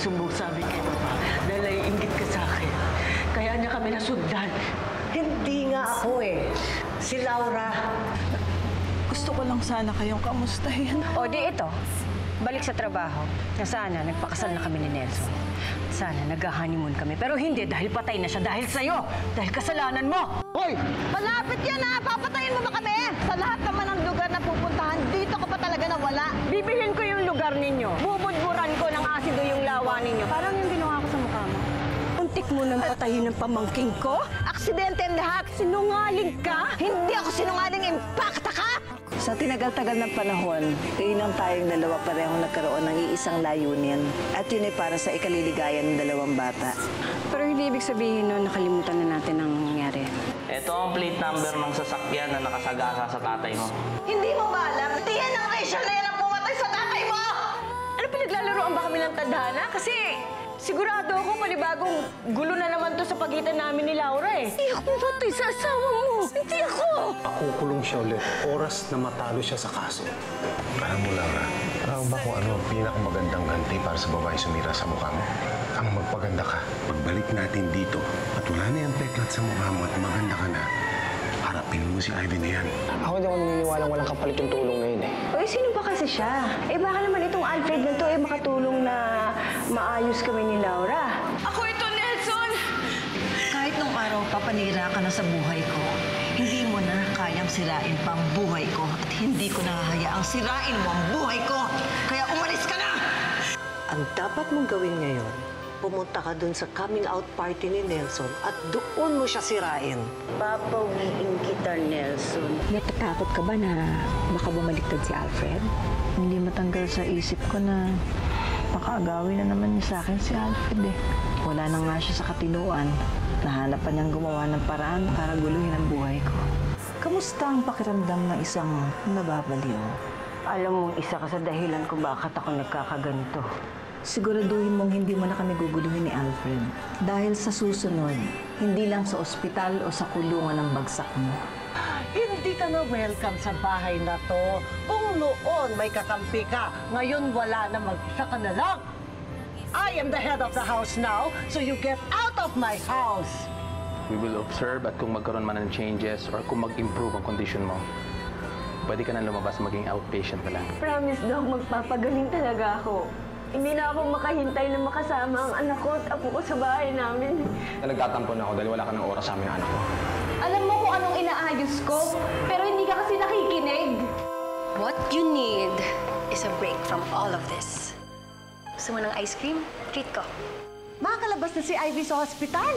nagsumbong sa amin kay Papa dahil naiinggit ka sa akin. Kaya niya kami nasundan. Hindi nga ako eh. Si Laura. Gusto ko lang sana kayong kamustahin. O di ito, balik sa trabaho. Na sana nagpakasal na kami ni Nelson. Sana nag-honeymoon kami. Pero hindi dahil patay na siya dahil sa'yo. Dahil kasalanan mo. Hoy! Malapit yan ha! Papatayin mo ba kami? Sa lahat naman ng lugar na pupuntahan, dito ka pa talaga nawala. Bibilhin ko yung lugar ninyo. Bubudburan ko ng asido yung lawa ninyo. Parang yung ginawa ko sa mukha mo. Untik mo nang patayin ng pamangking ko? Aksidente ang lahat. Sinungaling ka? Hindi ako sinungaling, impacta ka! Sa tinagal-tagal ng panahon, kailang tayong dalawa parehong nagkaroon ng iisang layunin. At yun ay para sa ikaliligayan ng dalawang bata. Pero hindi ibig sabihin no, nakalimutan na natin ang nangyari. Ito ang plate number ng sasakyan na nakasagasa sa tatay mo. Hindi mo ba alam? Tiyan ang Rachel na yan ang pumatay sa tatay mo! Ano pinaglalaroan ba kami ng tadhana? Kasi sigurado ako panibagong gulo na naman to sa pagitan namin ni Laura eh. Hindi ako matay sa asawa mo. Hindi ako. Makukulong siya ulit. Oras na matalo siya sa kaso. Alam mo, Laura, alam ba kung ano ang pinakamagandang ganti para sa babae sumira sa mukha mo? Ang magpaganda ka. Pagbalik natin dito at wala na yung peklat sa mukha mo at maganda ka na, harapin mo si Ivy na yan. Ako hindi ako naniniwalang walang kapalit yung tulong ngayon eh. Oy, sino ba kasi siya? Eh baka naman itong Alfred na to eh makatulong na maayos kami ni Laura. Ako ito, Nelson! Kahit nung araw papanira ka na sa buhay ko, hindi mo na kayang sirain pa ang buhay ko at hindi ko nahahayaang sirain mo ang buhay ko. Kaya umalis ka na! Ang dapat mong gawin ngayon, pumunta ka dun sa coming out party ni Nelson at doon mo siya sirain. Papawiin kita, Nelson. Natatakot ka ba na baka bumaliktad si Alfred? Hindi matanggal sa isip ko na makaagawin na naman niya sa akin si Alfred eh. Wala na nga siya sa katinuan. Nahanap pa niyang gumawa ng paraan para guluhin ang buhay ko. Kamusta ang pakiramdam ng isang nababaliw? Alam mo, isa ka sa dahilan kung bakit ako nagkakaganito. Siguraduhin mong hindi mo na kami guguluhin ni Alfred. Dahil sa susunod, hindi lang sa ospital o sa kulungan ng bagsak mo. Hindi ka na welcome sa bahay na to. Kung noon may kakampi ka, ngayon wala na, mag-isa ka na lang. I am the head of the house now, so you get out of my house. We will observe at kung magkaroon man ng changes or kung mag-improve ang condition mo, pwede ka na lumabas maging outpatient na lang. Promise, Doc, magpapagaling talaga ako. Hindi na ako makahintay na makasama ang anak ko at apo ko sa bahay namin. Nagtatampo na ako dahil wala ka ng oras sa amin anak ko. Alam mo kung anong inaayos ko, pero hindi ka kasi nakikinig. What you need is a break from all of this. Gusto mo ng ice cream? Treat ko. Makakalabas na si Ivy sa hospital.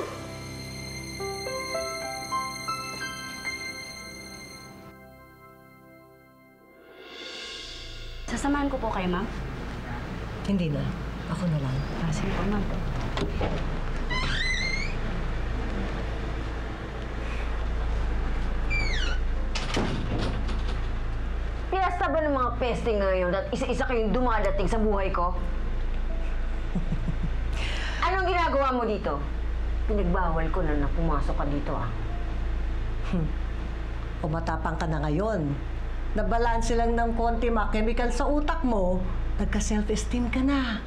Sasamahan ko po kayo, ma'am. Hindi na. Ako na lang. Sige po, ma'am. Piyesta ba ng mga peste ngayon at isa-isa kayong dumadating sa buhay ko? Anong ginagawa mo dito? Pinagbawal ko na pumasok ka dito, ah. Umatapang ka na ngayon. Nabalanse lang ng konti mga chemical sa utak mo, nagka-self-esteem ka na.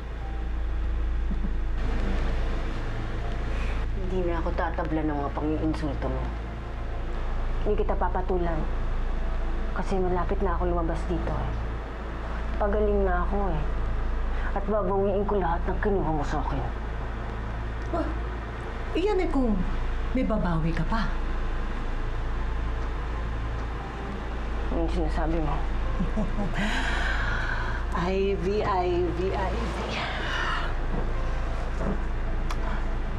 Hindi na ako tatabla ng mga pang-iinsulto mo. Hindi kita papatulan. Kasi malapit na ako lumabas dito, eh. Pagaling na ako, eh. At babawiin ko lahat ng kinuha mo sa akin. Iyan eh kung may babawi ka pa. Ano yung sinasabi mo? Ivy.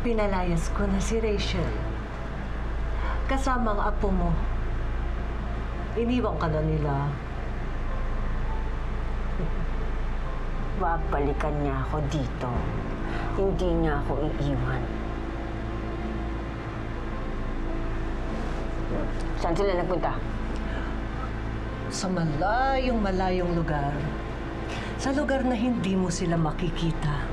Pinalayas ko na si Rachel. Kasama ang apo mo. Iniwan ka na nila. Babalikan niya ako dito. Hindi niya ako iiwan. Saan sila nagpunta? Sa malayong lugar. Sa lugar na hindi mo sila makikita.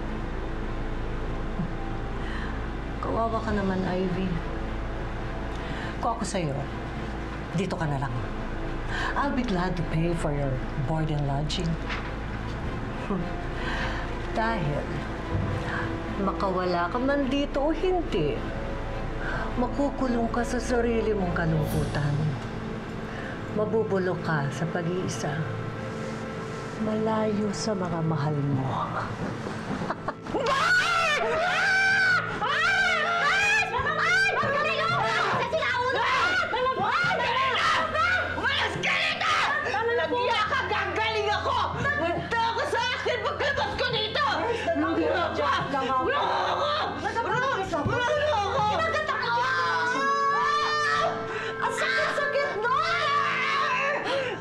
Kawawa ka naman, Ivy. Kung ako sa'yo, dito ka na lang. I'll be glad to pay for your board and lodging. Dahil Makawala ka man dito o hindi, makukulong ka sa sarili mong kalungkutan. Mabubulok ka sa pag-iisa. Malayo sa mga mahal mo. Nagya ka! Gagaling ako! Punta ka sa akin pagkabas ko dito! Nagya ka! Wala ako! Wala ako! Ang sakit-sakit no!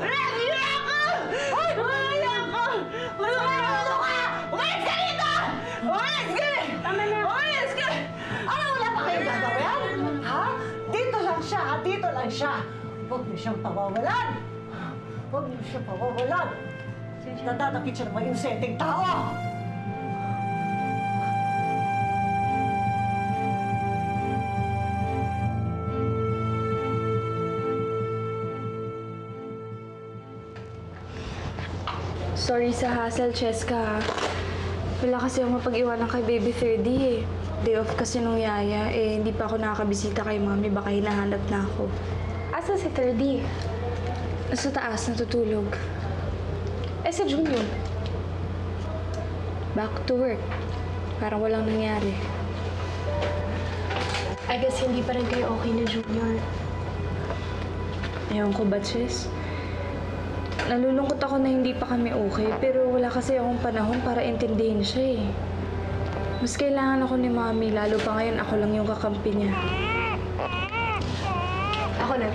Nagya ka! Wala ako! Wala ako! Umalis ka dito! Umalis ka! Umalis ka! Ano, wala pa kayong gagawin? Ha? Dito lang siya, ha? Dito lang siya. Huwag niyo siyang pawawalan. Huwag niyo siyang pawawalan. Nadadakit siya ng mga inosenteng tao. Sorry sa hassle, Cheska. Wala kasi ako mapag-iwanan kay Baby 3D eh. Day off kasi nung yaya, eh hindi pa ako nakakabisita kay Mami, baka hinahanap na ako. Asa si 3D? Nasa taas, natutulog. Eh si Junior? Back to work. Parang walang nangyari. I guess hindi pa rin kayo okay na Junior. Ewan ko ba, Ches? Nalulungkot ako na hindi pa kami okay, pero wala kasi akong panahon para intindihin siya eh. Mas kailangan ako ni Mami, lalo pa ngayon ako lang yung kakampi niya. Ako na.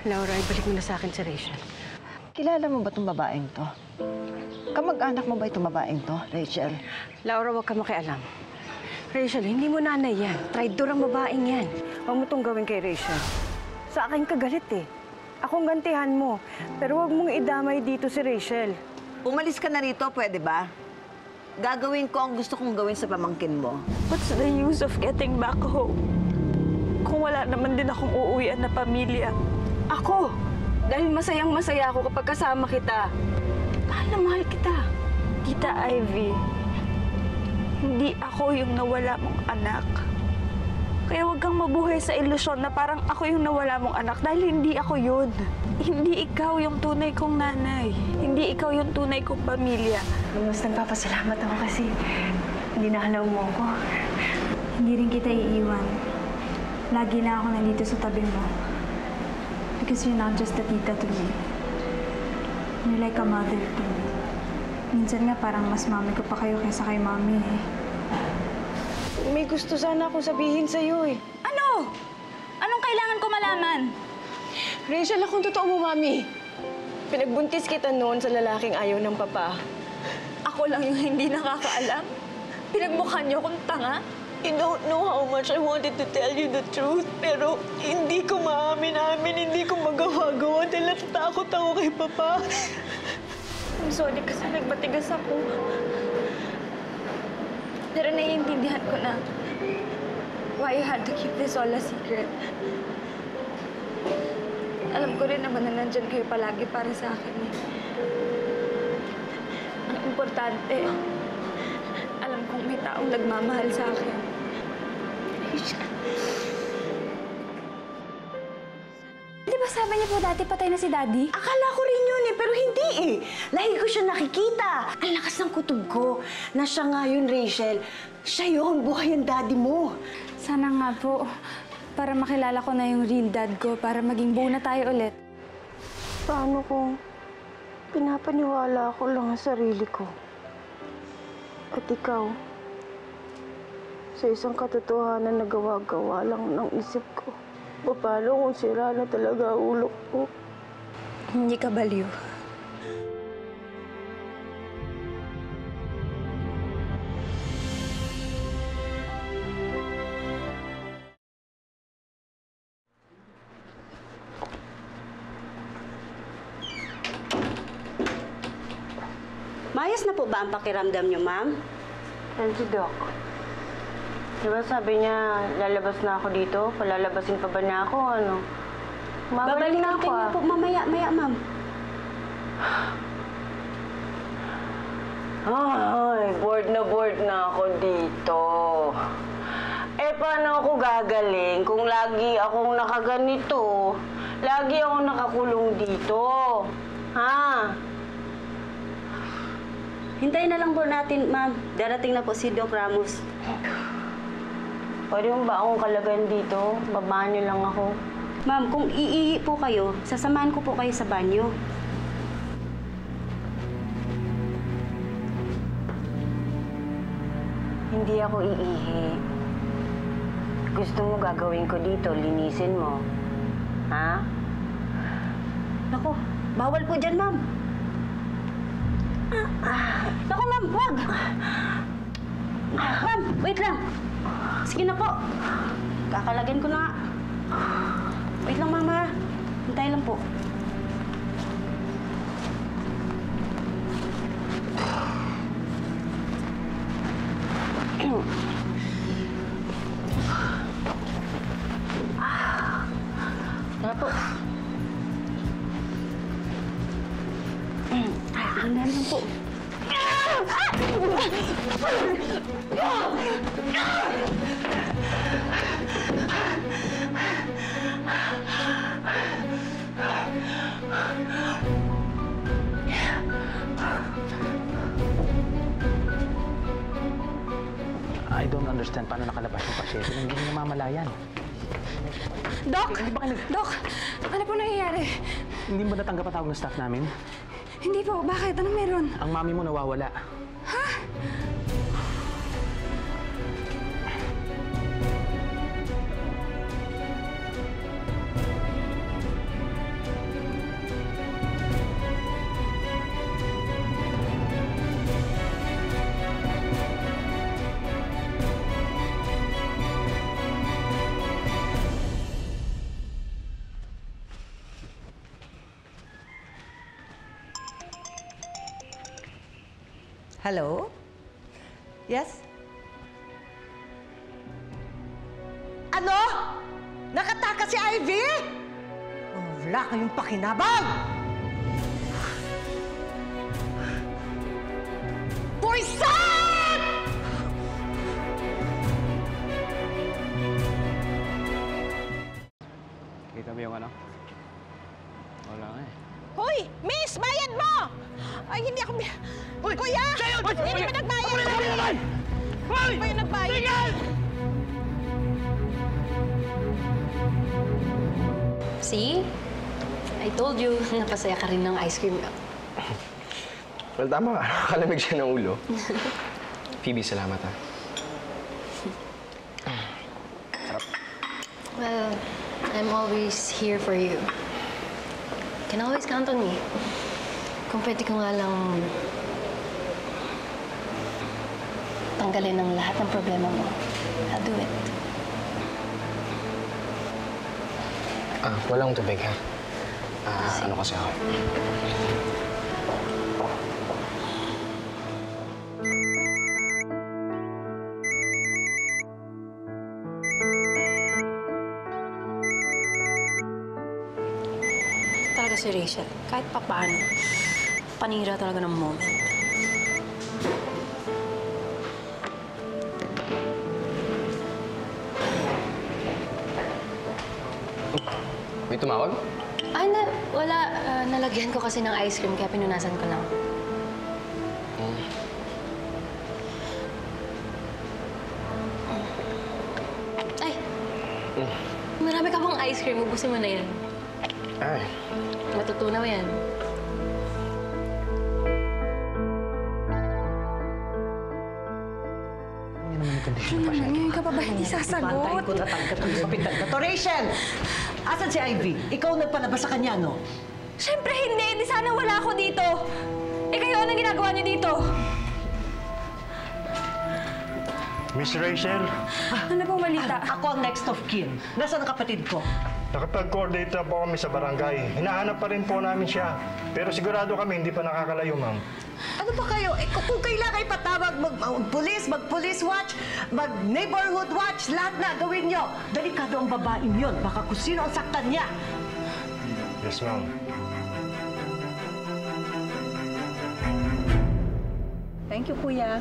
Laura, ibalik mo na sa akin si Rachel. Kilala mo ba itong babaeng to? Kamag-anak mo ba itong babaeng to, Rachel? Laura, huwag ka makialam. Rachel, hindi mo nanay yan. Traidor ang babaeng yan. Huwag mo itong gawin kay Rachel. Sa akin ka galit eh. Akong gantihan mo. Pero huwag mong idamay dito si Rachel. Umalis ka na rito, pwede ba? Gagawin ko ang gusto kong gawin sa pamangkin mo. What's the use of getting back home? Kung wala naman din akong uuwian na pamilya. Ako! Dahil masayang-masaya ako kapag kasama kita. Mahal na mahal kita. Tita Ivy, hindi ako yung nawala mong anak. Kaya huwag kang mabuhay sa ilusyon na parang ako yung nawala mong anak dahil hindi ako yun. Hindi ikaw yung tunay kong nanay. Hindi ikaw yung tunay kong pamilya. Mas nagpapasalamat ako kasi hindi nakalaw mo ako. Hindi rin kita iiwan. Lagi na ako nandito sa tabi mo. Because you're not just a tita to me. You're like a mother to me. Minsan nga parang mas mami ko pa kayo kaysa kay mami eh. May gusto sana akong sabihin sa'yo eh. Ano? Anong kailangan ko malaman? Rachel, akong totoo mo, Mami. Pinagbuntis kita noon sa lalaking ayaw ng papa. Ako lang yung hindi nakakaalam? Pinagmukha niyo akong tanga? I don't know how much I wanted to tell you the truth, pero hindi ko maamin-amin, hindi ko magawa-gawa dahil natatakot ako kay Papa. I'm sorry kasi nagmatigas ako. Pero naiintindihan ko na why you had to keep this all a secret. Alam ko rin naman na nandyan kayo palagi para sa akin eh. Ang importante, alam kong may taong nagmamahal sa akin. Di ba sabi niya po dati patay na si Daddy? Akala ko rin yun eh, pero hindi eh. Lagi ko siya nakikita. Ang lakas ng kutob ko na siya nga yun, Rachel. Siya yun, buhay ang daddy mo. Sana nga po, para makilala ko na yung real dad ko, para maging buo na tayo ulit. Paano kung pinapaniwala ko lang ang sarili ko? At ikaw, sa isang katotohanan na gawa-gawa lang ng isip ko. Paano kung sira na talaga ang ulo ko? Hindi ka baliw. Mayos na po ba ang pakiramdam niyo, ma'am? Yan si Doc. Di ba sabi niya, lalabas na ako dito? Palalabasin pa ba niya ako, ano? Babalik na ako po mamaya, ma'am. Ay, bored na ako dito. Eh, paano ako gagaling kung lagi akong nakaganito? Lagi akong nakakulong dito. Ha? Hintayin na lang po natin, ma'am. Darating na po si Doc Ramos. Pwede mo ba akong kalagan dito? Babaan niyo lang ako. Ma'am, kung iihi po kayo, sasamahan ko po kayo sa banyo. Hindi ako iihi. Gusto mo gagawin ko dito, linisin mo. Ha? Naku, bawal po dyan, ma'am. Naku, ma'am, wag! Ma'am, wait lang. Sige na po. Kakalagyan ko na nga. Wait lang, mama. Hintay lang po. Tara po. Hintay lang po. I don't understand paano nakalabas yung pasyente nang hindi namamalayan. Doc! Doc! Ano po nangyayari? Hindi ba natanggap ang tawag ng staff namin? Hindi po. Bakit? Anong meron? Ang mami mo nawawala. Ha? Hello? Yes? Ano? Nakatakas si Ivy? Oh, wala kayong pakinabang! Poison! Kita mo yung ano? Wala nga eh. Hoy! Miss! Bayad mo! Ay, hindi ako... Uy! Kuya! Hindi pa nagbayad! Hindi pa yung nagbayad! See? I told you, napasaya ka rin ng ice cream. Well, tama ka. Nakalamig siya ng ulo. Phoebe, salamat ha. Sarap. Well, I'm always here for you. Can always count on me. Kung pwede ko nga lang tanggalin ang lahat ng problema mo, I'll do it. Walang tubig ha. Ano kasi ako? Talaga si Rachel, kahit pa paano, panira talaga ng moment. May tumawag? Hindi. Wala. Nalagyan ko kasi ng ice cream, kaya pinunasan ko lang. Ay! Marami ka pang ice cream. Ubusin mo na yan. Ay. Matutunaw yan. Ano naman yung kondisyon ng pasyente? Ngayon ka pa ba hindi sasagot? Ipantayin ko na tangkat ng hospital na to. Rachel! Asan si Ivy? Ikaw nagpalabas sa kanya, no? Siyempre hindi! Di sana wala ako dito! Eh kayo, anong ginagawa niyo dito? Miss Rachel, Ano pong balita? Ako ang next of kin. Nasaan ang kapatid ko? nakapag-coordinate na po kami sa barangay. Hinahanap pa rin po namin siya. Pero sigurado kami hindi pa nakakalayo, ma'am. Ano ba kayo? Kung kailangan ipatawag, mag-police watch, mag-neighborhood watch, lahat na gawin nyo. Delikado ang babaeng yun. Baka kung sino ang saktan niya. Yes, ma'am. Thank you, Kuya.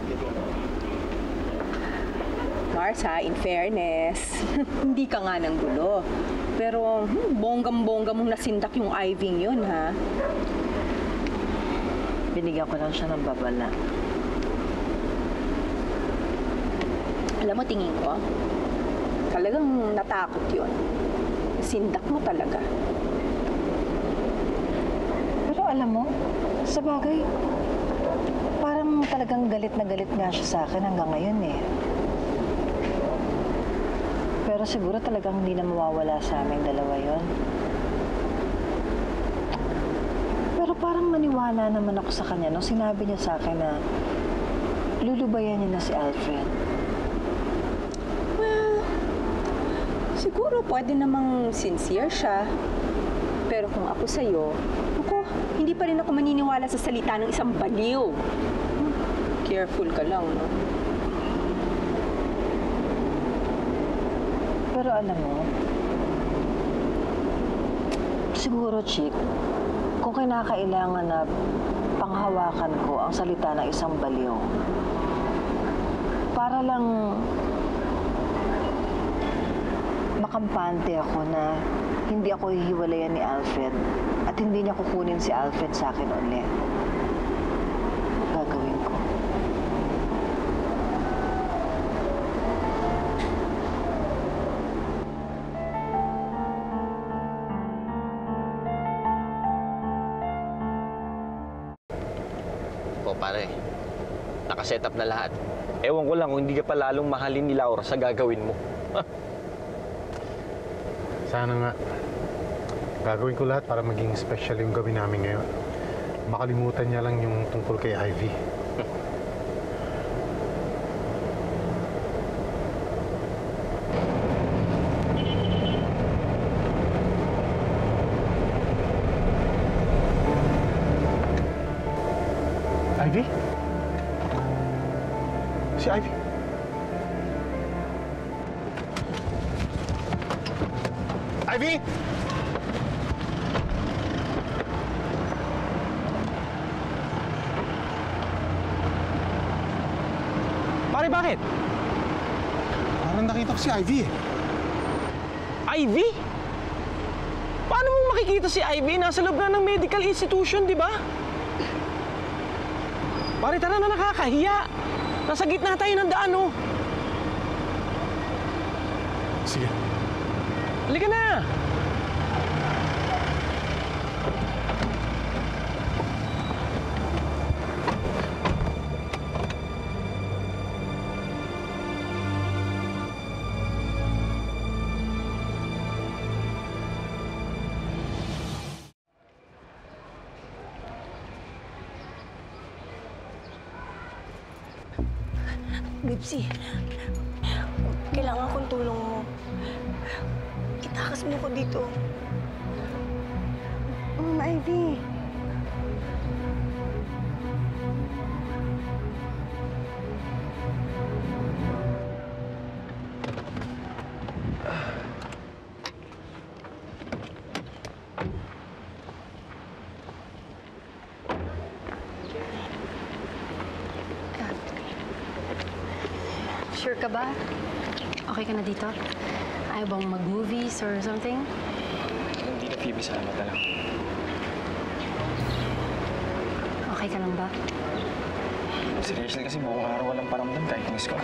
Mars, ha, in fairness, hindi ka nga ng gulo. Pero bonggam-bongga mong nasindak yung Ivy yun, ha? Binigyan ko lang siya ng babala. Alam mo, tingin ko, talagang natakot yun. Sindak mo talaga. Pero alam mo, sa bagay, parang talagang galit na galit nga siya sa akin hanggang ngayon eh. Pero siguro talagang hindi na mawawala sa aming dalawa yon. Pero parang maniwala naman ako sa kanya nung sinabi niya sa akin na lulubayan niya na si Alfred. Well, siguro pwede namang sincere siya. Pero kung ako sa'yo, hindi pa rin ako maniniwala sa salita ng isang baliw. Careful ka lang, no? Pero alam mo, siguro, Chick, kung kinakailangan na panghawakan ko ang salita ng isang baliw, para lang makampante ako na hindi ako hihiwalayan ni Alfred at hindi niya kukunin si Alfred sa akin ulit. Gagawin ko. O pare, nakaset up na lahat. Ewan ko lang kung hindi ka pa lalong mahalin ni Laura sa gagawin mo. Sana nga. Gagawin ko lahat para maging special yung gawin namin ngayon. Makalimutan niya lang yung tungkol kay Ivy. Ivy? Si Ivy? Ivy? Pare, bakit? Parang nakita ko si Ivy eh. Ivy? Paano mo makikita si Ivy? Nasa loob na ng medical institution, di ba? Pare, tara na, nakakahiya. Nasa gitna tayo ng daan, oh. Sige. Halika na! Bibsi, kailangan kong tulong mo. Itakas mo ko dito. Ivy. Sure ka ba? Okay ka na dito? Ayaw bang mag-movies or something? Hindi na, Phoebe. Salamat na lang. Okay ka lang ba? Seriously kasi buong araw walang paramdam kahit miss ko.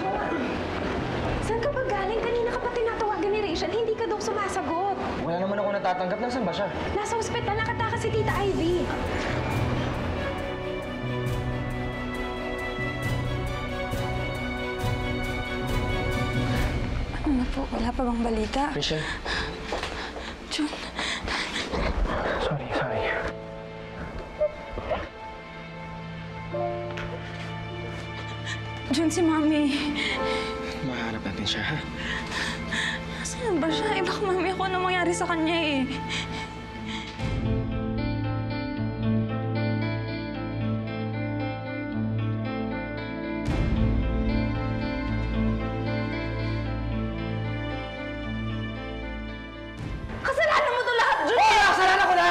Saan ka ba galing? Kanina ka pa tinatawagan ni Rachel. Hindi ka daw sumasagot. Wala naman ako natatanggap. Nasaan ba siya? Nasa ospital, nakatakas si Tita Ivy. Ano na po? Wala pa bang balita? Rachel. Jun. Sorry. Jun, si Mami. Mahanap natin siya, ha? Nasaan ba siya? Baka Mami ako na mangyari sa kanya eh. Kasalanan mo to lahat, Jun! Oo, kasalanan ko na!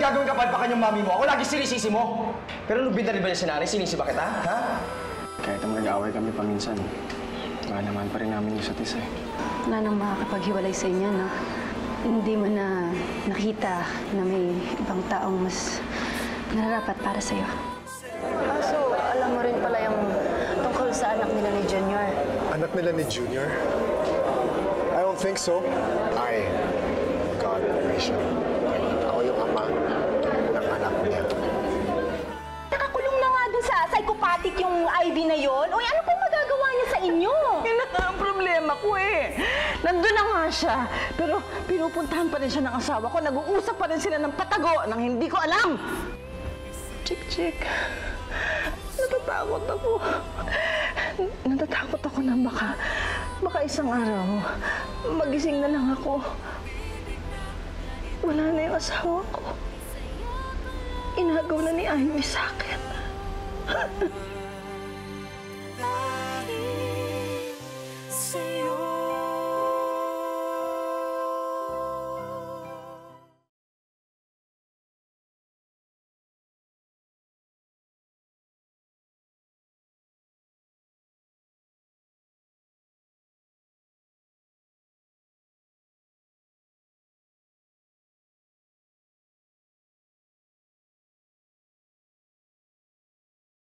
gagawin kapalpakan yung mami mo, ako lagi sinisisi mo. Pero nung binali ba niya si nanay, sinisi ba kita, ha? Kahit ang nag-aaway kami paminsan, mahal naman pa rin namin yung isa't isa eh. Wala nang makakapaghiwalay sa inyo, no? Hindi mo na nakita na may ibang taong mas nararapat para sa'yo. So, alam mo rin pala yung tungkol sa anak nila ni Junior. Anak nila ni Junior? I don't think so. God, Rachel. Ako yung ama ng anak niya. Nakakulong na nga dun sa psychopathic yung Ivy na yon. Uy, ano pong magagawa niya sa inyo? Yan na nga ang problema ko eh. Nandun na nga siya. Pero pinupuntahan pa rin siya ng asawa ko. Nag-uusap pa rin sila ng patago nang hindi ko alam. Chik. Natatakot ako. Natatakot ako na baka isang araw, magising na lang ako. Wala na yung asawa ko. Inagaw na ni Ivy sa akin.